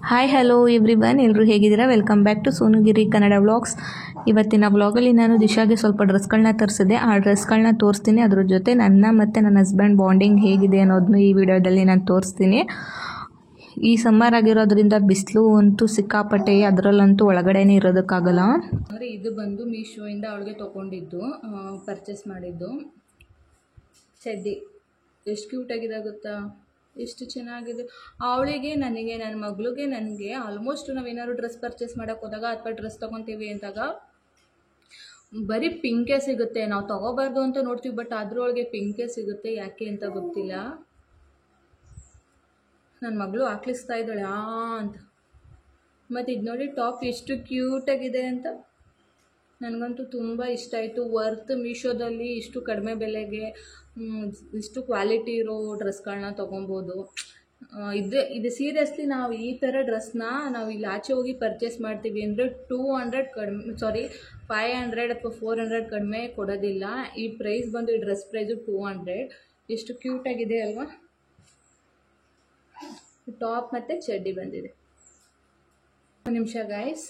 Hi hello everyone, ಎಲ್ಲರೂ ಹೇಗಿದ್ದೀರಾ? Welcome back to Sonugiri Kannada vlogs. ಇವತ್ತಿನ ವ್ಲಾಗಲ್ಲಿ ನಾನು ದಿಶಾಗೆ ಸ್ವಲ್ಪ ಡ್ರೆಸ್ಗಳನ್ನ ತರಿಸಿದೆ. ಆ ಡ್ರೆಸ್ಗಳನ್ನ ತೋರಿಸ್ತೀನಿ. ಅದ್ರ ಜೊತೆ ನನ್ನ ಮತ್ತು ನನ್ನ ಹಸ್ಬೆಂಡ್ ಬಾಂಡಿಂಗ್ ಹೇಗಿದೆ ಅನ್ನೋದನ್ನು ಈ ವಿಡಿಯೋದಲ್ಲಿ ನಾನು ತೋರಿಸ್ತೀನಿ. ಈ ಸಮ್ಮರ್ ಆಗಿರೋದ್ರಿಂದ ಬಿಸಿಲು ಅಂತೂ ಸಿಕ್ಕಾಪಟ್ಟೆ, ಅದರಲ್ಲಂತೂ ಒಳಗಡೆನೇ ಇರೋದಕ್ಕಾಗಲ್ಲ. ಅಂದರೆ ಇದು ಬಂದು ಮೀಶೋಯಿಂದ ಅವಳಿಗೆ ತೊಗೊಂಡಿದ್ದು, ಪರ್ಚೇಸ್ ಮಾಡಿದ್ದು ಚಡ್ಡಿ. ಎಷ್ಟು ಕ್ಯೂಟಾಗಿದೆ ಗೊತ್ತಾ, ಎಷ್ಟು ಚೆನ್ನಾಗಿದೆ. ಅವಳಿಗೆ, ನನಗೆ, ನನ್ನ ಮಗಳಿಗೆ, ನನಗೆ ಆಲ್ಮೋಸ್ಟ್ ನಾವೇನಾದ್ರು ಡ್ರೆಸ್ ಪರ್ಚೇಸ್ ಮಾಡೋಕ್ಕೆ ಹೋದಾಗ ಅಥವಾ ಡ್ರೆಸ್ ತೊಗೊತೀವಿ ಅಂದಾಗ ಬರೀ ಪಿಂಕೇ ಸಿಗುತ್ತೆ. ನಾವು ತೊಗೋಬಾರ್ದು ಅಂತ ನೋಡ್ತೀವಿ, ಬಟ್ ಅದರೊಳಗೆ ಪಿಂಕೇ ಸಿಗುತ್ತೆ. ಯಾಕೆ ಅಂತ ಗೊತ್ತಿಲ್ಲ. ನನ್ನ ಮಗಳು ಹಾಕ್ಲಿಸ್ತಾ ಇದ್ದಾಳೆ ಅಂತ. ಮತ್ತು ಇದು ನೋಡಿ ಟಾಪ್ ಎಷ್ಟು ಕ್ಯೂಟಾಗಿದೆ ಅಂತ. ನನಗಂತೂ ತುಂಬ ಇಷ್ಟ ಆಯಿತು. ವರ್ತ್ ಮೀಶೋದಲ್ಲಿ ಇಷ್ಟು ಕಡಿಮೆ ಬೆಲೆಗೆ ಇಷ್ಟು ಕ್ವಾಲಿಟಿ ಇರೋ ಡ್ರೆಸ್ಗಳನ್ನ ತೊಗೊಬೋದು. ಇದು ಸೀರಿಯಸ್ಲಿ ನಾವು ಈ ಥರ ಡ್ರೆಸ್ನ ನಾವು ಇಲ್ಲಿ ಆಚೆ ಹೋಗಿ ಪರ್ಚೇಸ್ ಮಾಡ್ತೀವಿ ಅಂದರೆ 200 ಕಡಿಮೆ, 500 ಅಥವಾ 400 ಕಡಿಮೆ ಕೊಡೋದಿಲ್ಲ. ಈ ಪ್ರೈಸ್ ಬಂದು, ಈ ಡ್ರೆಸ್ ಪ್ರೈಸು 200. ಎಷ್ಟು ಕ್ಯೂಟಾಗಿದೆ ಅಲ್ವಾ. ಟಾಪ್ ಮತ್ತು ಚಡ್ಡಿ ಬಂದಿದೆ. ಒಂದು ನಿಮಿಷ ಗಾಯ್ಸ್,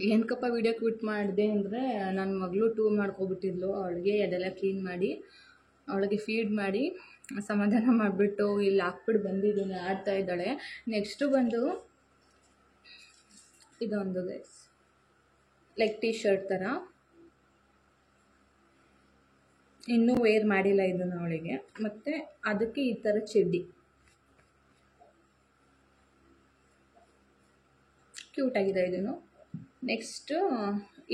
ಏನಕ್ಕಪ್ಪ ವಿಡಿಯೋ ಕ್ವಿಟ್ ಮಾಡಿದೆ ಅಂದರೆ, ನನ್ನ ಮಗಳು ಟೂ ಮಾಡ್ಕೊಬಿಟ್ಟಿದ್ಲು. ಅವಳಿಗೆ ಅದೆಲ್ಲ ಕ್ಲೀನ್ ಮಾಡಿ ಅವಳಿಗೆ ಫೀಡ್ ಮಾಡಿ ಸಮಾಧಾನ ಮಾಡಿಬಿಟ್ಟು ಇಲ್ಲಿ ಹಾಕ್ಬಿಟ್ಟು ಬಂದಿದ್ದೀನಿ. ಆಡ್ತಾ ಇದ್ದಾಳೆ. ನೆಕ್ಸ್ಟು ಬಂದು ಇದೊಂದು ಗೈಸ್, ಲೈಕ್ ಟೀ ಶರ್ಟ್ ಥರ, ಇನ್ನೂ ವೇರ್ ಮಾಡಿಲ್ಲ ಇದನ್ನು ಅವಳಿಗೆ. ಮತ್ತು ಅದಕ್ಕೆ ಈ ಥರ ಚಡ್ಡಿ ಕ್ಯೂಟಾಗಿದೆ ಇದನ್ನು. ನೆಕ್ಸ್ಟು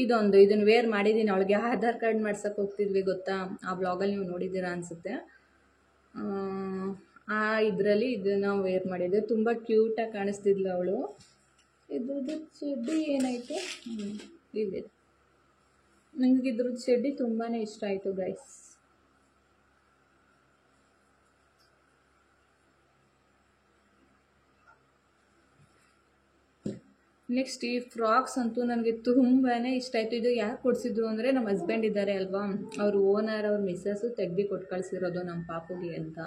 ಇದನ್ನು ವೇರ್ ಮಾಡಿದ್ದೀನಿ. ಅವಳಿಗೆ ಆಧಾರ್ ಕಾರ್ಡ್ ಮಾಡ್ಸೋಕ್ಕೆ ಹೋಗ್ತಿದ್ವಿ ಗೊತ್ತಾ, ಆ ಬ್ಲಾಗಲ್ಲಿ ನೀವು ನೋಡಿದ್ದೀರಾ ಅನಿಸುತ್ತೆ. ಇದರಲ್ಲಿ ಇದನ್ನು ವೇರ್ ಮಾಡಿದ್ದೆ. ತುಂಬ ಕ್ಯೂಟಾಗಿ ಕಾಣಿಸ್ತಿದ್ಲು ಅವಳು. ಇದ್ರದ್ದು ಚಡ್ಡಿ ಏನಾಯಿತು, ಇದೆ. ನನಗೆ ಇದ್ರದ್ದು ಚಡ್ಡಿ ತುಂಬಾ ಇಷ್ಟ ಆಯಿತು ಗೈಸ್. ನೆಕ್ಸ್ಟ್ ಈ ಫ್ರಾಕ್ಸ್ ಅಂತೂ ನನಗೆ ತುಂಬಾ ಇಷ್ಟ ಆಯಿತು. ಇದು ಯಾರು ಕೊಡಿಸಿದ್ರು ಅಂದರೆ, ನಮ್ಮ ಹಸ್ಬೆಂಡ್ ಇದ್ದಾರೆ ಅಲ್ವಾ, ಅವರು ಓನರ್, ಅವ್ರ ಮಿಸ್ಸಸ್ಸು ತೆಗ್ದು ಕೊಟ್ಟು ಕಳಿಸಿರೋದು ನಮ್ಮ ಪಾಪುಗೆ ಅಂತ.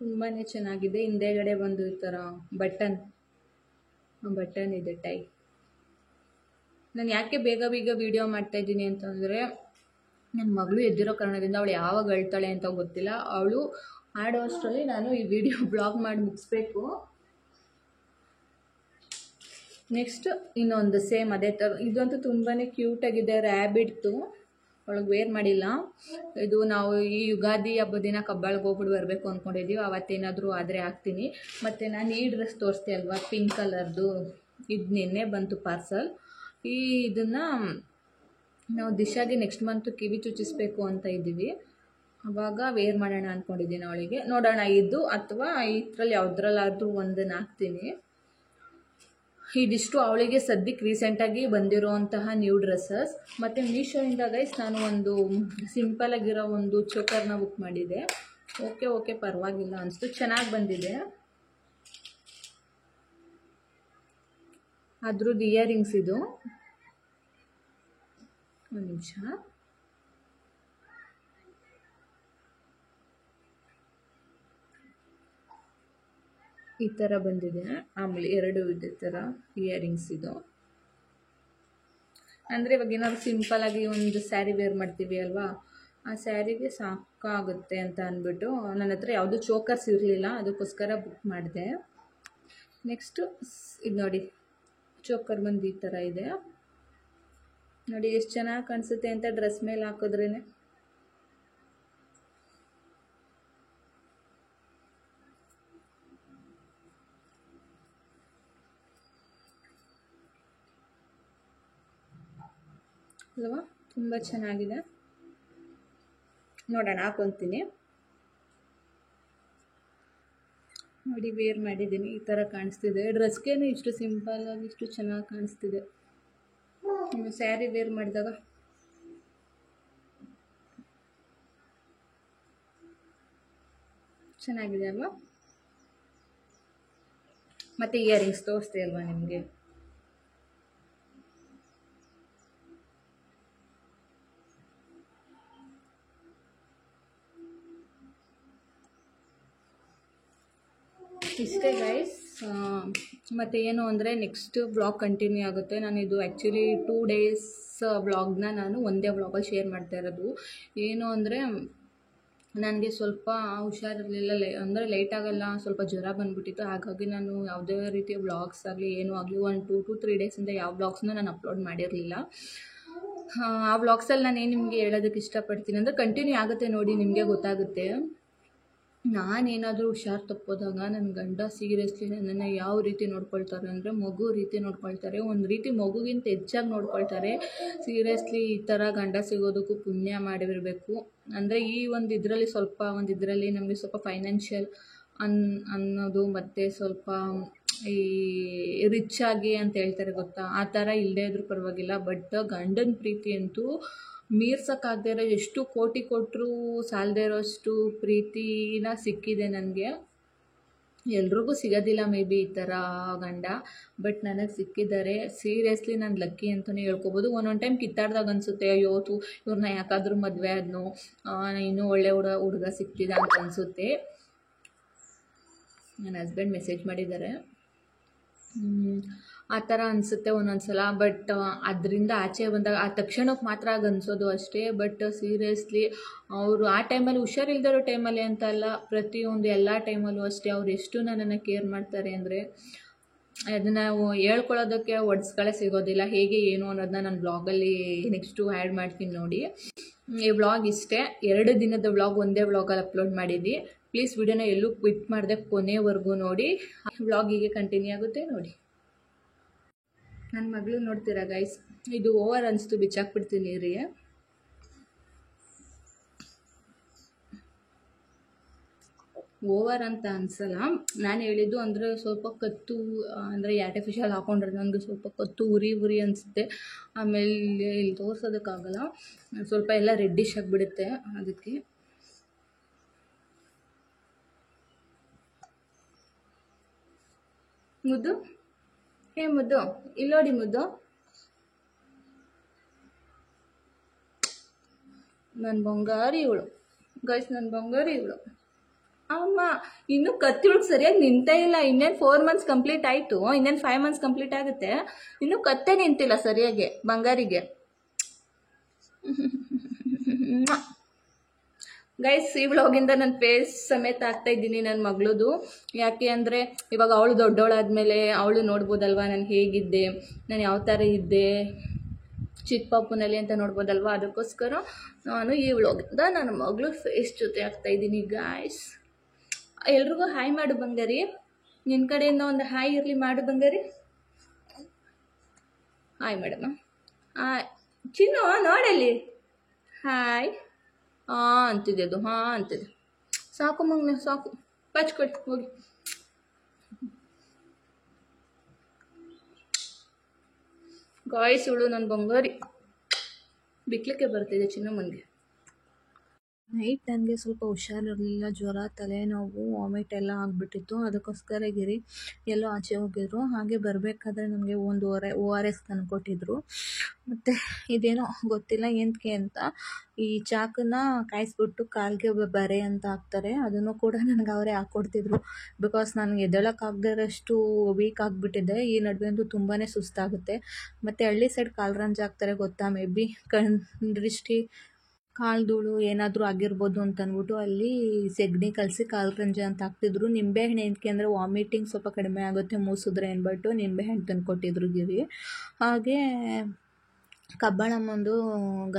ತುಂಬಾ ಚೆನ್ನಾಗಿದೆ. ಹಿಂದೆಗಡೆ ಬಂದು ಈ ಥರ ಬಟನ್ ಇದೆ, ಟೈ. ನಾನು ಯಾಕೆ ಬೇಗ ವೀಡಿಯೋ ಮಾಡ್ತಾಯಿದ್ದೀನಿ ಅಂತಂದರೆ, ನನ್ನ ಮಗಳು ಎದ್ದಿರೋ ಕಾರಣದಿಂದ ಅವಳು ಯಾವಾಗ ಅಳ್ತಾಳೆ ಅಂತ ಗೊತ್ತಿಲ್ಲ. ಅವಳು ಆಡೋ ಅಷ್ಟರಲ್ಲಿ ನಾನು ಈ ವಿಡಿಯೋ ಬ್ಲಾಗ್ ಮಾಡಿ ಮುಗಿಸ್ಬೇಕು. ನೆಕ್ಸ್ಟ್ ಇನ್ನೊಂದು ಸೇಮ್ ಅದೇ ಥರ, ಇದಂತೂ ತುಂಬಾ ಕ್ಯೂಟಾಗಿದೆ. ರ್ಯಾಬಿಟ್ದು, ಅವಳಿಗೆ ವೇರ್ ಮಾಡಿಲ್ಲ. ಇದು ನಾವು ಈ ಯುಗಾದಿ ಹಬ್ಬದ ದಿನ ಕಬ್ಬಾಳಿಗೆ ಹೋಗ್ಬಿಟ್ಟು ಬರಬೇಕು ಅಂದ್ಕೊಂಡಿದ್ದೀವಿ. ಅವತ್ತೇನಾದರೂ ಆದರೆ ಹಾಕ್ತೀನಿ. ಮತ್ತು ನಾನು ಈ ಡ್ರೆಸ್ ತೋರಿಸ್ತೆ ಅಲ್ವಾ, ಪಿಂಕ್ ಕಲರ್ದು, ಇದು ನಿನ್ನೆ ಬಂತು ಪಾರ್ಸಲ್. ಇದನ್ನು ನಾವು ದಿಶಾಗೆ ನೆಕ್ಸ್ಟ್ ಮಂತು ಕಿವಿ ಚುಚ್ಚಿಸ್ಬೇಕು ಅಂತ ಇದ್ದೀವಿ. ಆವಾಗ ವೇರ್ ಮಾಡೋಣ ಅಂದ್ಕೊಂಡಿದ್ದೀನಿ ಅವಳಿಗೆ. ನೋಡೋಣ, ಇದು ಅಥವಾ ಇದರಲ್ಲಿ ಯಾವುದ್ರಲ್ಲಾದರೂ ಒಂದನ್ನು ಹಾಕ್ತೀನಿ. ಇದಿಷ್ಟು ಅವಳಿಗೆ ಸದ್ಯಕ್ಕೆ ರೀಸೆಂಟಾಗಿ ಬಂದಿರೋವಂತಹ ನ್ಯೂ ಡ್ರೆಸ್ಸಸ್. ಮತ್ತು ಮೀಶೋಯಿಂದ ಗೈಸ್ ನಾನು ಒಂದು ಸಿಂಪಲಾಗಿರೋ ಒಂದು ಚೋಕರ್ನ ಬುಕ್ ಮಾಡಿದ್ದೆ. ಓಕೆ ಪರವಾಗಿಲ್ಲ ಅನಿಸ್ತು, ಚೆನ್ನಾಗಿ ಬಂದಿದೆ. ಅದ್ರದ್ದು ಇಯರಿಂಗ್ಸ್ ಇದು. ಒಂದು ನಿಮಿಷ, ಈ ಥರ ಬಂದಿದೆ. ಆಮೇಲೆ 2 ಇದೇ ಥರ ಇಯರಿಂಗ್ಸ್ ಇದು. ಅಂದರೆ ಇವಾಗ ಏನಾದ್ರು ಸಿಂಪಲಾಗಿ ಒಂದು ಸ್ಯಾರಿ ವೇರ್ ಮಾಡ್ತೀವಿ ಅಲ್ವಾ, ಆ ಸ್ಯಾರಿಗೆ ಸಾಕಾಗುತ್ತೆ ಅಂತ ಅಂದ್ಬಿಟ್ಟು ನನ್ನ ಹತ್ರ ಯಾವುದೂ ಚೋಕರ್ಸ್ ಇರಲಿಲ್ಲ, ಅದಕ್ಕೋಸ್ಕರ ಬುಕ್ ಮಾಡಿದೆ. ನೆಕ್ಸ್ಟು ಇದು ನೋಡಿ, ಚೋಕರ್ ಬಂದು ಈ ಥರ ಇದೆ ನೋಡಿ, ಎಷ್ಟು ಚೆನ್ನಾಗಿ ಕಾಣಿಸುತ್ತೆ ಅಂತ ಡ್ರೆಸ್ ಮೇಲೆ ಹಾಕಿದ್ರೇ. ಅಲ್ವಾ, ತುಂಬ ಚೆನ್ನಾಗಿದೆ. ನೋಡೋಣ, ಹಾಕೊತೀನಿ ನೋಡಿ. ವೇರ್ ಮಾಡಿದ್ದೀನಿ, ಈ ಥರ ಕಾಣಿಸ್ತಿದೆ. ಡ್ರೆಸ್ಗೇನು ಇಷ್ಟು ಸಿಂಪಲ್ಲಾಗಿ ಇಷ್ಟು ಚೆನ್ನಾಗಿ ಕಾಣಿಸ್ತಿದೆ. ಸ್ಯಾರಿ ವೇರ್ ಮಾಡಿದಾಗ ಚೆನ್ನಾಗಿದೆ ಅಲ್ವಾ. ಮತ್ತು ಇಯರಿಂಗ್ಸ್ ತೋರಿಸ್ತೆ ಅಲ್ವಾ ನಿಮಗೆ. ಇಷ್ಟು ನಮಸ್ತೆ ಗೈಸ್. ಮತ್ತು ಏನು ಅಂದರೆ ನೆಕ್ಸ್ಟ್ ಬ್ಲಾಗ್ ಕಂಟಿನ್ಯೂ ಆಗುತ್ತೆ. ನಾನು ಇದು ಆ್ಯಕ್ಚುಲಿ 2 ಡೇಸ್ ಬ್ಲಾಗ್ನ ನಾನು ಒಂದೇ ಬ್ಲಾಗಲ್ಲಿ ಶೇರ್ ಮಾಡ್ತಾ ಇರೋದು. ಏನು ಅಂದರೆ ನನಗೆ ಸ್ವಲ್ಪ ಹುಷಾರಿರಲಿಲ್ಲ, ಅಂದರೆ ಲೈಟಾಗೆಲ್ಲ ಸ್ವಲ್ಪ ಜ್ವರ ಬಂದುಬಿಟ್ಟಿತ್ತು. ಹಾಗಾಗಿ ನಾನು ಯಾವುದೇ ರೀತಿಯ ಬ್ಲಾಗ್ಸ್ ಆಗಲಿ ಏನೂ ಆಗಲಿ 1 2 to 3 ಡೇಸಿಂದ ಯಾವ ಬ್ಲಾಗ್ಸ್ನ ನಾನು ಅಪ್ಲೋಡ್ ಮಾಡಿರಲಿಲ್ಲ. ಆ ಬ್ಲಾಗ್ಸಲ್ಲಿ ನಾನು ಏನು ನಿಮಗೆ ಹೇಳೋದಕ್ಕೆ ಇಷ್ಟಪಡ್ತೀನಿ ಅಂದರೆ ಕಂಟಿನ್ಯೂ ಆಗುತ್ತೆ ನೋಡಿ, ನಿಮಗೆ ಗೊತ್ತಾಗುತ್ತೆ. ನಾನೇನಾದರೂ ಹುಷಾರು ತಪ್ಪೋದಾಗ ನನ್ನ ಗಂಡ ಸೀರಿಯಸ್ಲಿ ನನ್ನನ್ನು ಯಾವ ರೀತಿ ನೋಡ್ಕೊಳ್ತಾರೆ ಅಂದರೆ ಮಗು ರೀತಿ ನೋಡ್ಕೊಳ್ತಾರೆ. ಒಂದು ರೀತಿ ಮಗುಗಿಂತ ಹೆಚ್ಚಾಗಿ ನೋಡ್ಕೊಳ್ತಾರೆ. ಸೀರಿಯಸ್ಲಿ ಈ ಥರ ಗಂಡ ಸಿಗೋದಕ್ಕೂ ಪುಣ್ಯ ಮಾಡಿರಬೇಕು. ಅಂದರೆ ಈ ಒಂದು ಇದರಲ್ಲಿ ಇದರಲ್ಲಿ ನಮಗೆ ಸ್ವಲ್ಪ ಫೈನಾನ್ಷಿಯಲ್ ಅನ್ನೋದು ಮತ್ತು ಸ್ವಲ್ಪ ಈ ರಿಚ್ ಆಗಿ ಅಂತ ಹೇಳ್ತಾರೆ ಗೊತ್ತಾ, ಆ ಥರ ಇಲ್ಲದೇ ಇದ್ರೂ ಪರವಾಗಿಲ್ಲ. ಬಟ್ ಗಂಡನ ಪ್ರೀತಿ ಅಂತೂ ಮೀರ್ಸೋಕ್ಕಾಗದೇ ಇರೋ, ಎಷ್ಟು ಕೋಟಿ ಕೊಟ್ಟರೂ ಸಾಲದೇ ಇರೋಷ್ಟು ಪ್ರೀತಿನ ಸಿಕ್ಕಿದೆ ನನಗೆ. ಎಲ್ರಿಗೂ ಸಿಗೋದಿಲ್ಲ ಮೇ ಬಿ ಈ ಥರ ಗಂಡ, ಬಟ್ ನನಗೆ ಸಿಕ್ಕಿದ್ದಾರೆ. ಸೀರಿಯಸ್ಲಿ ನಾನು ಲಕ್ಕಿ ಅಂತಲೇ ಹೇಳ್ಕೊಬೋದು. ಒಂದೊಂದು ಟೈಮ್ ಕಿತ್ತಾಡ್ದಾಗ ಅನಿಸುತ್ತೆ, ಅಯ್ಯೋ ಇವ್ರನ್ನ ಯಾಕಾದರೂ ಮದುವೆ ಆದ್ನೋ, ಇನ್ನೂ ಒಳ್ಳೆ ಹುಡುಗ ಸಿಕ್ತಿದ ಅಂತ ಅನಿಸುತ್ತೆ. ನನ್ನ ಹಸ್ಬೆಂಡ್ ಮೆಸೇಜ್ ಮಾಡಿದ್ದಾರೆ, ಆ ಥರ ಅನಿಸುತ್ತೆ ಒಂದೊಂದು ಸಲ. ಬಟ್ ಅದರಿಂದ ಆಚೆ ಬಂದಾಗ ಆ ತಕ್ಷಣಕ್ಕೆ ಮಾತ್ರ ಆಗ ಅನಿಸೋದು ಅಷ್ಟೇ. ಬಟ್ ಸೀರಿಯಸ್ಲಿ ಅವರು ಆ ಟೈಮಲ್ಲಿ ಹುಷಾರಿಲ್ದಿರೋ ಟೈಮಲ್ಲಿ ಅಂತ ಅಲ್ಲ, ಪ್ರತಿಯೊಂದು ಎಲ್ಲ ಟೈಮಲ್ಲೂ ಅಷ್ಟೇ ಅವ್ರು ಎಷ್ಟು ನನ್ನನ್ನು ಕೇರ್ ಮಾಡ್ತಾರೆ ಅಂದರೆ ಅದನ್ನು ಹೇಳ್ಕೊಳ್ಳೋದಕ್ಕೆ ವರ್ಡ್ಸ್ಗಳೇ ಸಿಗೋದಿಲ್ಲ. ಹೇಗೆ ಏನು ಅನ್ನೋದನ್ನ ನಾನು ಬ್ಲಾಗಲ್ಲಿ ನೆಕ್ಸ್ಟು ಆ್ಯಡ್ ಮಾಡ್ತೀನಿ ನೋಡಿ. ಈ ಬ್ಲಾಗ್ ಇಷ್ಟೇ, 2 ದಿನದ ಬ್ಲಾಗ್ ಒಂದೇ ಬ್ಲಾಗಲ್ಲಿ ಅಪ್ಲೋಡ್ ಮಾಡಿದ್ವಿ. ಪ್ಲೀಸ್ ವಿಡಿಯೋನ ಎಲ್ಲೂ ಕ್ವಿಟ್ ಮಾಡಿದೆ, ಕೊನೆವರೆಗೂ ನೋಡಿ. ಬ್ಲಾಗ್ ಹೀಗೆ ಕಂಟಿನ್ಯೂ ಆಗುತ್ತೆ ನೋಡಿ. ನನ್ನ ಮಗಳು ನೋಡ್ತೀರಾ ಗೈಸ್, ಇದು ಓವರ್ ಅನಿಸ್ತು, ಬಿಚ್ಚಾಕ್ಬಿಡ್ತೀನಿ ರೀ. ಓವರ್ ಅಂತ ಅನಿಸಲ್ಲ, ನಾನು ಹೇಳಿದ್ದು ಅಂದರೆ ಸ್ವಲ್ಪ ಕತ್ತು, ಅಂದರೆ ಆರ್ಟಿಫಿಷಿಯಲ್ ಹಾಕೊಂಡ್ರೆ ನನಗೆ ಸ್ವಲ್ಪ ಕತ್ತು ಉರಿ ಅನಿಸುತ್ತೆ. ಆಮೇಲೆ ಇಲ್ಲಿ ತೋರಿಸೋದಕ್ಕಾಗಲ್ಲ, ಸ್ವಲ್ಪ ಎಲ್ಲ ರೆಡ್ಡಿಶ್ ಆಗಿಬಿಡುತ್ತೆ. ಅದಕ್ಕೆ ಮುದ್ದು, ಮುದ್ದು ಇಲ್ಲಿ ನೋಡಿ, ಮುದ್ದು ನನ್ನ ಬಂಗಾರಿ ಇವಳು ಗೈಸ್, ನನ್ನ ಬಂಗಾರಿ ಇವಳು. ಅಮ್ಮ ಇನ್ನೂ ಕತ್ತಿಳಕ್ಕೆ ಸರಿಯಾಗಿ ನಿಂತೇ ಇಲ್ಲ. ಇನ್ನೇನು 4 months ಕಂಪ್ಲೀಟ್ ಆಯಿತು, ಇನ್ನೇನು 5 months ಕಂಪ್ಲೀಟ್ ಆಗುತ್ತೆ, ಇನ್ನೂ ಕತ್ತೇ ನಿಂತಿಲ್ಲ ಸರಿಯಾಗಿ ಬಂಗಾರಿಗೆ. ಗೈಸ್, ಈ ವ್ಲಾಗಿಂದ ನನ್ನ ಫೇಸ್ ಸಮೇತ ಆಗ್ತಾಯಿದ್ದೀನಿ ನನ್ನ ಮಗಳದು. ಯಾಕೆ ಅಂದರೆ ಇವಾಗ ಅವಳು ದೊಡ್ಡವಳಾದಮೇಲೆ ಅವಳು ನೋಡ್ಬೋದಲ್ವ ನಾನು ಹೇಗಿದ್ದೆ, ನಾನು ಯಾವ ಥರ ಇದ್ದೆ ಚಿಕ್ಕ ಪಾಪುನಲ್ಲಿ ಅಂತ ನೋಡ್ಬೋದಲ್ವ. ಅದಕ್ಕೋಸ್ಕರ ನಾನು ಈ ವ್ಲಾಗಿಂದ ನನ್ನ ಮಗಳು ಫೇಸ್ ಜೊತೆ ಆಗ್ತಾಯಿದ್ದೀನಿ ಗಾಯ್ಸ್. ಎಲ್ರಿಗೂ ಹಾಯ್ ಮಾಡು ಬಂಗಾರಿ, ನಿನ್ನ ಕಡೆಯಿಂದ ಒಂದು ಹಾಯ್ ಇರಲಿ, ಮಾಡು ಬಂಗಾರಿ. Hi madam. ಹಾಯ್ ಚಿನ್ನು, ನೋಡಲ್ಲಿ ಹಾಯ್. ಅಂತಿದೆ ಅದು, ಅಂತಿದೆ. ಸಾಕು ಮಗನ, ಸಾಕು, ಬಚ್ಕೊಡಿ ಹೋಗಿ. ಗಾಯ್ಸ್, ಇವಳು ನನ್ನ ಬಂಗಾರಿ, ಬಿಕ್ಲಿಕ್ಕೆ ಬರ್ತಿದೆ ಚಿನ್ನಮ್ಮನಿಗೆ. ನೈಟ್ ನನಗೆ ಸ್ವಲ್ಪ ಹುಷಾರಿರಲಿಲ್ಲ, ಜ್ವರ, ತಲೆನೋವು, ವಾಮಿಟ್ ಎಲ್ಲ ಆಗಿಬಿಟ್ಟಿತ್ತು. ಅದಕ್ಕೋಸ್ಕರ ಗಿರಿ ಎಲ್ಲೋ ಆಚೆ ಹೋಗಿದ್ರು. ಹಾಗೆ ಬರಬೇಕಾದ್ರೆ ನನಗೆ ಒಂದು ORS ತಂದುಕೊಟ್ಟಿದ್ರು. ಮತ್ತು ಇದೇನೋ ಗೊತ್ತಿಲ್ಲ ಏನಕ್ಕೆ ಅಂತ, ಈ ಚಾಕನ್ನ ಕಾಯಿಸ್ಬಿಟ್ಟು ಕಾಲಿಗೆ ಬರೆ ಅಂತ ಹಾಕ್ತಾರೆ, ಅದನ್ನು ಕೂಡ ನನಗೆ ಅವರೇ ಹಾಕ್ಕೊಡ್ತಿದ್ರು. ಬಿಕಾಸ್ ನನಗೆ ಎದ್ದೇಳೋಕ್ಕಾಗದಿರೋಷ್ಟು ವೀಕ್ ಆಗಿಬಿಟ್ಟಿದೆ. ಈ ನಡುವೆ ಅಂತೂ ತುಂಬಾ ಸುಸ್ತಾಗುತ್ತೆ. ಮತ್ತು ಹಳ್ಳಿ ಸೈಡ್ ಕಾಲ್ರಂಜ್ ಹಾಕ್ತಾರೆ ಗೊತ್ತಾ, ಮೇ ಬಿ ದೃಷ್ಟಿ, ಕಾಲು ಧೂಳು ಏನಾದರೂ ಆಗಿರ್ಬೋದು ಅಂತ ಅಂದ್ಬಿಟ್ಟು ಅಲ್ಲಿ ಸೆಗಣಿ ಕಲಸಿ ಕಾಲ್ರಂಜೆ ಅಂತ ಹಾಕ್ತಿದ್ರು. ನಿಂಬೆಹಣ್ಣು ಏನಕ್ಕೆ ಅಂದರೆ ವಾಮಿಟಿಂಗ್ ಸ್ವಲ್ಪ ಕಡಿಮೆ ಆಗುತ್ತೆ ಮೂಸಿದ್ರೆ ಅಂದ್ಬಿಟ್ಟು ನಿಂಬೆಹಣ್ಣು ತಂದು ಕೊಟ್ಟಿದ್ರು ಗಿರಿ. ಹಾಗೆ ಕಬ್ಬಾಳಮ್ಮಂದು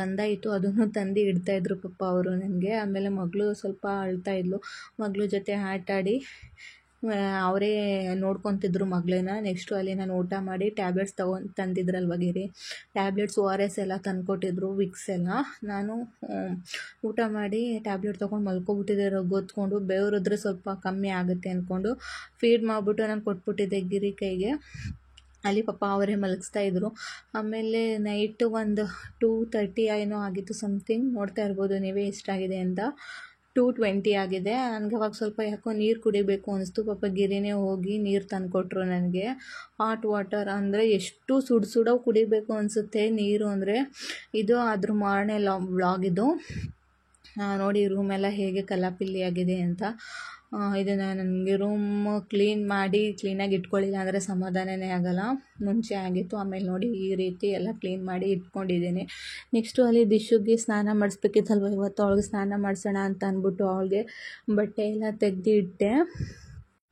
ಗಂಧ ಇತ್ತು, ಅದನ್ನು ತಂದು ಇಡ್ತಾಯಿದ್ರು ಪಾಪ ಅವರು ನನಗೆ. ಆಮೇಲೆ ಮಗಳು ಸ್ವಲ್ಪ ಅಳ್ತಾಯಿದ್ಲು, ಮಗಳ ಜೊತೆ ಆಟಾಡಿ ಅವರೇ ನೋಡ್ಕೊತಿದ್ರು ಮಗಳನ್ನ. ನೆಕ್ಸ್ಟು ಅಲ್ಲಿ ನಾನು ಊಟ ಮಾಡಿ ಟ್ಯಾಬ್ಲೆಟ್ಸ್ ತಂದಿದ್ರಲ್ವ ಗಿರಿ, ಟ್ಯಾಬ್ಲೆಟ್ಸ್ ORS ಎಲ್ಲ ತಂದುಕೊಟ್ಟಿದ್ರು, ವಿಕ್ಸ್ ಎಲ್ಲ. ನಾನು ಊಟ ಮಾಡಿ ಟ್ಯಾಬ್ಲೆಟ್ ತೊಗೊಂಡು ಮಲ್ಕೊಬಿಟ್ಟಿದ್ದೆ, ರಗ್ಗೊತ್ಕೊಂಡು. ಬೆವರಿದ್ರೆ ಸ್ವಲ್ಪ ಕಮ್ಮಿ ಆಗುತ್ತೆ ಅಂದ್ಕೊಂಡು ಫೀಡ್ ಮಾಡಿಬಿಟ್ಟು ನಾನು ಕೊಟ್ಬಿಟ್ಟಿದ್ದೆ ಗಿರಿ ಕೈಗೆ. ಅಲ್ಲಿ ಪಾಪ ಅವರೇ ಮಲಗಿಸ್ತಾಯಿದ್ರು. ಆಮೇಲೆ ನೈಟು ಒಂದು 2:30 ಏನೋ ಆಗಿತ್ತು ಸಮಥಿಂಗ್, ನೋಡ್ತಾ ಇರ್ಬೋದು ನೀವೇ ಎಷ್ಟಾಗಿದೆ ಅಂತ. 2:20 ಆಗಿದೆ. ನನಗೆ ಅವಾಗ ಸ್ವಲ್ಪ ಯಾಕೋ ನೀರು ಕುಡಿಬೇಕು ಅನಿಸ್ತು. ಪಾಪ ಗಿರಿನೇ ಹೋಗಿ ನೀರು ತಂದುಕೊಟ್ರು ನನಗೆ. ಹಾಟ್ ವಾಟರ್ ಅಂದರೆ ಎಷ್ಟು ಸುಡೋ ಕುಡಿಬೇಕು ಅನಿಸುತ್ತೆ ನೀರು ಅಂದರೆ. ಇದು ಅದ್ರ ಮಾರನೇ ವ್ಲಾಗ್ ಇದು ನೋಡಿ, ರೂಮೆಲ್ಲ ಹೇಗೆ ಕಲಾಪಿಲ್ಲಿ ಆಗಿದೆ ಅಂತ. ಇದನ್ನು ನನಗೆ ರೂಮ್ ಕ್ಲೀನ್ ಮಾಡಿ ಕ್ಲೀನಾಗಿ ಇಟ್ಕೊಳ್ಳಿಲ್ಲ ಅಂದರೆ ಸಮಾಧಾನನೇ ಆಗೋಲ್ಲ. ಮುಂಚೆ ಆಗಿತ್ತು, ಆಮೇಲೆ ನೋಡಿ ಈ ರೀತಿ ಎಲ್ಲ ಕ್ಲೀನ್ ಮಾಡಿ ಇಟ್ಕೊಂಡಿದ್ದೀನಿ. ನೆಕ್ಸ್ಟು ಅಲ್ಲಿ ದಿಶುಗೆ ಸ್ನಾನ ಮಾಡಿಸ್ಬೇಕಿತ್ತಲ್ವ, ಇವತ್ತು ಅವಳಿಗೆ ಸ್ನಾನ ಮಾಡಿಸೋಣ ಅಂತ ಅಂದ್ಬಿಟ್ಟು ಅವಳಿಗೆ ಬಟ್ಟೆ ಎಲ್ಲ ತೆಗೆದು ಇಟ್ಟೆ.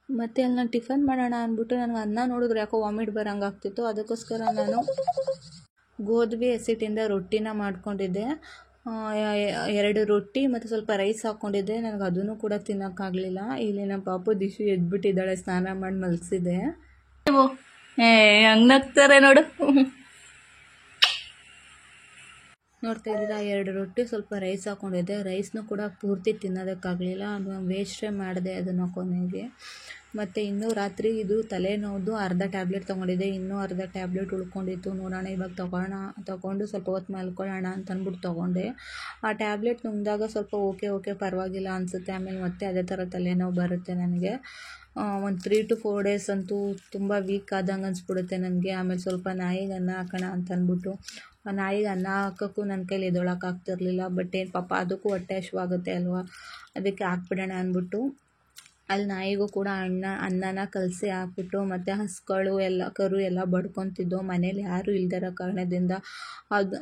ಮತ್ತು ಅಲ್ಲಿ ನಾನು ಟಿಫನ್ ಮಾಡೋಣ ಅಂದ್ಬಿಟ್ಟು ನನಗೆ ಅನ್ನ ನೋಡಿದ್ರೆ ಯಾಕೋ ವಾಮಿಟ್ ಬರೋಂಗೆ ಆಗ್ತಿತ್ತು. ಅದಕ್ಕೋಸ್ಕರ ನಾನು ಗೋಧಿ ಹಸಿಟ್ಟಿಂದ ರೊಟ್ಟಿನ ಮಾಡ್ಕೊಂಡಿದ್ದೆ. 2 ರೊಟ್ಟಿ ಮತ್ತು ಸ್ವಲ್ಪ ರೈಸ್ ಹಾಕ್ಕೊಂಡಿದ್ದೆ. ನನಗೆ ಅದನ್ನು ಕೂಡ ತಿನ್ನೋಕ್ಕಾಗಲಿಲ್ಲ. ಇಲ್ಲಿ ನಮ್ಮ ಪಾಪು ದಿಶು ಎದ್ಬಿಟ್ಟಿದ್ದಾಳೆ, ಸ್ನಾನ ಮಾಡಿ ಮಲಗಿಸಿದೆ. ಹಂಗೆ ನಗ್ತಾರೆ ನೋಡು. ನೋಡ್ತಾ ಇದ್ದೀರಾ, 2 ರೊಟ್ಟಿ ಸ್ವಲ್ಪ ರೈಸ್ ಹಾಕ್ಕೊಂಡಿದ್ದೆ. ರೈಸ್ನೂ ಕೂಡ ಪೂರ್ತಿ ತಿನ್ನೋದಕ್ಕಾಗಲಿಲ್ಲ, ಅದು ವೇಸ್ಟೇ ಮಾಡಿದೆ ಅದನ್ನು ಕೊನೆಗೆ. ಮತ್ತು ಇನ್ನೂ ರಾತ್ರಿ ಇದು ತಲೆನೋವುದು ಅರ್ಧ ಟ್ಯಾಬ್ಲೆಟ್ ತೊಗೊಂಡಿದ್ದೆ, ಇನ್ನೂ ಅರ್ಧ ಟ್ಯಾಬ್ಲೆಟ್ ಉಳ್ಕೊಂಡಿತ್ತು. ನೋಡೋಣ ಇವಾಗ ತೊಗೊಂಡು ಸ್ವಲ್ಪ ಹೊತ್ತು ಮಲ್ಕೊಳ್ಳೋಣ ಅಂತ ಅಂದ್ಬಿಟ್ಟು ತೊಗೊಂಡೆ. ಆ ಟ್ಯಾಬ್ಲೆಟ್ ನುಂಗಿದಾಗ ಸ್ವಲ್ಪ ಓಕೆ ಪರವಾಗಿಲ್ಲ ಅನಿಸುತ್ತೆ. ಆಮೇಲೆ ಮತ್ತೆ ಅದೇ ಥರ ತಲೆನೋವು ಬರುತ್ತೆ ನನಗೆ. ಒಂದು 3 to 4 days ಅಂತೂ ತುಂಬ ವೀಕ್ ಆದಂಗೆ ಅನಿಸ್ಬಿಡುತ್ತೆ ನನಗೆ. ಆಮೇಲೆ ಸ್ವಲ್ಪ ನಾಯಿಗೆ ಅನ್ನ ಹಾಕೋಣ ಅಂತ ಅಂದ್ಬಿಟ್ಟು ನಾಯಿಗೆ ಅನ್ನ ಹಾಕೋಕ್ಕೂ ನನ್ನ ಕೈಲಿ ಎದ್ದೊಳಕ್ಕಾಗ್ತಿರ್ಲಿಲ್ಲ. ಬಟ್ ಏನು ಪಾಪ, ಅದಕ್ಕೂ ಹೊಟ್ಟೆ ಹಶ್ವಾಗುತ್ತೆ ಅಲ್ವಾ, ಅದಕ್ಕೆ ಹಾಕ್ಬಿಡೋಣ ಅಂದ್ಬಿಟ್ಟು ಅಲ್ಲಿ ನಾಯಿಗೂ ಕೂಡ ಅನ್ನನ ಕಲಸಿ ಹಾಕ್ಬಿಟ್ಟು, ಮತ್ತು ಹಸುಗಳು ಎಲ್ಲ ಕರು ಎಲ್ಲ ಬಡ್ಕೊತಿದ್ದವು. ಮನೇಲಿ ಯಾರೂ ಇಲ್ದಿರೋ ಕಾರಣದಿಂದ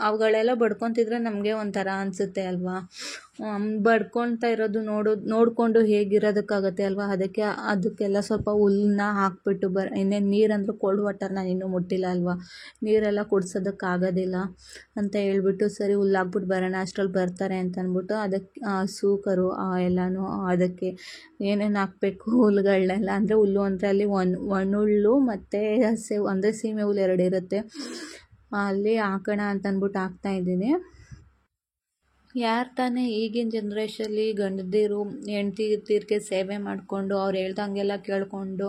ಅವುಗಳೆಲ್ಲ ಬಡ್ಕೊತಿದ್ರೆ ನಮಗೆ ಒಂಥರ ಅನಿಸುತ್ತೆ ಅಲ್ವಾ. ಬಡ್ಕೊಳ್ತಾ ಇರೋದು ನೋಡಿಕೊಂಡು ಹೇಗಿರೋದಕ್ಕಾಗುತ್ತೆ ಅಲ್ವಾ. ಅದಕ್ಕೆಲ್ಲ ಸ್ವಲ್ಪ ಹುಲ್ಲನ್ನ ಹಾಕ್ಬಿಟ್ಟು ಇನ್ನೇನು ನೀರಂದ್ರೆ ಕೋಲ್ಡ್ ವಾಟರ್ ನಾನು ಇನ್ನೂ ಮುಟ್ಟಿಲ್ಲ ಅಲ್ವಾ, ನೀರೆಲ್ಲ ಕುಡ್ಸೋದಕ್ಕಾಗೋದಿಲ್ಲ ಅಂತ ಹೇಳ್ಬಿಟ್ಟು ಸರಿ ಹುಲ್ಲು ಹಾಕ್ಬಿಟ್ಟು ಬರೋಣ, ಅಷ್ಟ್ರಲ್ಲಿ ಬರ್ತಾರೆ ಅಂತ ಅಂದ್ಬಿಟ್ಟು ಅದಕ್ಕೆ ಹಸು ಕರು ಎಲ್ಲನೂ ಅದಕ್ಕೆ ಏನೇನು ಹಾಕಬೇಕು ಹುಲ್ಲುಗಳನ್ನೆಲ್ಲ, ಅಂದರೆ ಹುಲ್ಲು ಅಂದರೆ ಅಲ್ಲಿ ಒಣಹುಲ್ಲು ಮತ್ತು ಅಂದರೆ ಸೀಮೆ ಹುಲ್ಲು 2 ಇರುತ್ತೆ, ಅಲ್ಲಿ ಹಾಕೋಣ ಅಂತ ಅಂದ್ಬಿಟ್ಟು ಹಾಕ್ತಾಯಿದ್ದೀನಿ. ಯಾರು ತಾನೇ ಈಗಿನ ಜನ್ರೇಷನಲ್ಲಿ ಗಂಡದಿರು ಹೆಂಡ್ತಿರ್ಗೆ ಸೇವೆ ಮಾಡಿಕೊಂಡು ಅವ್ರು ಹೇಳ್ದಂಗೆಲ್ಲ ಕೇಳಿಕೊಂಡು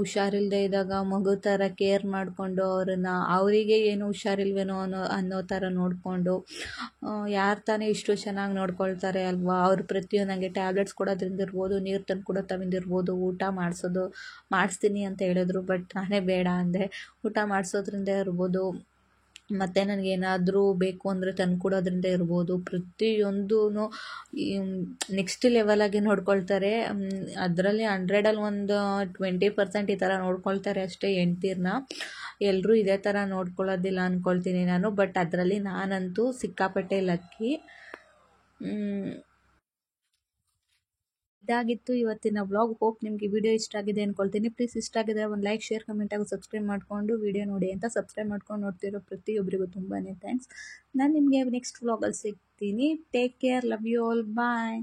ಹುಷಾರಿಲ್ಲದೆ ಇದ್ದಾಗ ಮಗು ಥರ ಕೇರ್ ಮಾಡಿಕೊಂಡು ಅವರಿಗೆ ಏನು ಹುಷಾರಿಲ್ವೇನೋ ಅನ್ನೋ ಥರ ನೋಡಿಕೊಂಡು ಯಾರು ತಾನೇ ಇಷ್ಟು ಚೆನ್ನಾಗಿ ನೋಡ್ಕೊಳ್ತಾರೆ ಅಲ್ವಾ. ಅವ್ರು ಪ್ರತಿಯೊಂದು ನನಗೆ ಟ್ಯಾಬ್ಲೆಟ್ಸ್ ಕೊಡೋದ್ರಿಂದ ಇರ್ಬೋದು, ನೀರು ತಂದು ಕೂಡ ತಗೊಂಡಿರ್ಬೋದು, ಊಟ ಮಾಡಿಸ್ತೀನಿ ಅಂತ ಹೇಳಿದ್ರು. ಬಟ್ ನಾನೇ ಬೇಡ ಅಂದೆ. ಊಟ ಮಾಡಿಸೋದ್ರಿಂದ ಇರ್ಬೋದು, ಮತ್ತು ನನಗೇನಾದರೂ ಬೇಕು ಅಂದರೆ ತಂದುಕೊಡೋದ್ರಿಂದ ಇರ್ಬೋದು, ಪ್ರತಿಯೊಂದೂ ನೆಕ್ಸ್ಟ್ ಲೆವೆಲಾಗಿ ನೋಡ್ಕೊಳ್ತಾರೆ. ಅದರಲ್ಲಿ 100ರಲ್ಲಿ ಒಂದು 20% ಈ ಥರ ನೋಡ್ಕೊಳ್ತಾರೆ ಅಷ್ಟೇ ಹೆಂಡ್ತೀರನ್ನ. ಎಲ್ಲರೂ ಇದೇ ಥರ ನೋಡ್ಕೊಳ್ಳೋದಿಲ್ಲ ಅಂದ್ಕೊಳ್ತೀನಿ ನಾನು. ಬಟ್ ಅದರಲ್ಲಿ ನಾನಂತೂ ಸಿಕ್ಕಾಪಟ್ಟೆ ಲಕ್ಕಿ. ಇದಾಗಿತ್ತು ಇವತ್ತಿನ ವ್ಲಾಗ್. ಹೋಪ್ ನಿಮಗೆ ವಿಡಿಯೋ ಇಷ್ಟ ಆಗಿದೆ ಅಂದ್ಕೊಳ್ತೀನಿ. ಪ್ಲೀಸ್ ಇಷ್ಟ ಆಗಿದ್ರೆ ಒಂದು ಲೈಕ್, ಶೇರ್, ಕಮೆಂಟ್ ಹಾಗೂ ಸಬ್ಸ್ಕ್ರೈಬ್ ಮಾಡಿಕೊಂಡು ವಿಡಿಯೋ ನೋಡಿ ಅಂತ. ಸಬ್ಸ್ಕ್ರೈಬ್ ಮಾಡ್ಕೊಂಡು ನೋಡ್ತಿರೋ ಪ್ರತಿಯೊಬ್ಬರಿಗೂ ತುಂಬಾ ಥ್ಯಾಂಕ್ಸ್. ನಾನು ನಿಮಗೆ ನೆಕ್ಸ್ಟ್ ವ್ಲಾಗಲ್ಲಿ ಸಿಗ್ತೀನಿ. Take care, love you all, bye.